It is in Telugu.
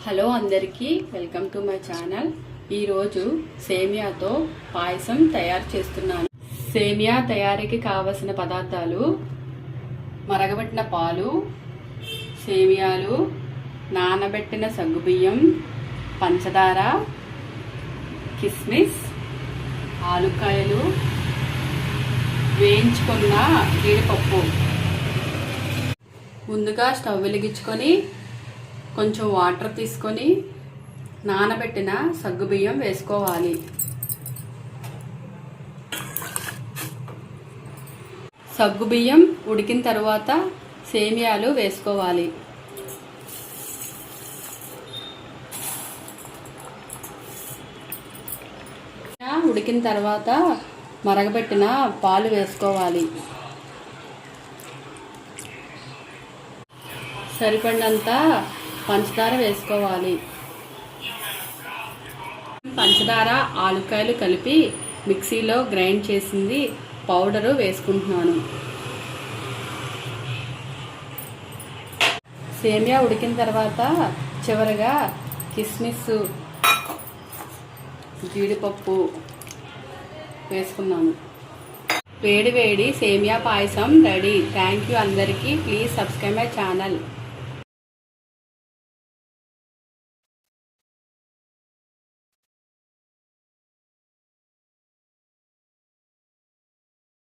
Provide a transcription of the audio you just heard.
హలో అందరికీ వెల్కమ్ టు మై ఛానల్. ఈరోజు సేమియాతో పాయసం తయారు చేస్తున్నాను. సేమియా తయారీకి కావలసిన పదార్థాలు: మరగబెట్టిన పాలు, సేమియాలు, నానబెట్టిన సగ్గుబియ్యం, పంచదార, కిస్మిస్, ఆలుకాయలు, వేయించుకున్న జీడిపప్పు. ముందుగా స్టవ్ వెలిగించుకొని కొంచెం వాటర్ తీసుకొని నానబెట్టిన సగ్గుబియ్యం వేసుకోవాలి. సగ్గుబియ్యం ఉడికిన తర్వాత సేమియాలు వేసుకోవాలి. ఉడికిన తర్వాత మరగబెట్టిన పాలు వేసుకోవాలి. సరిపడినంత పంచదార వేసుకోవాలి. పంచదార, ఆలుకాయలు కలిపి మిక్సీలో గ్రైండ్ చేసింది పౌడరు వేసుకుంటున్నాను. సేమియా ఉడికిన తర్వాత చివరగా కిస్మిస్, జీడిపప్పు వేసుకున్నాను. వేడి వేడి సేమియా పాయసం రెడీ. థ్యాంక్ యూ అందరికీ. Please subscribe my channel.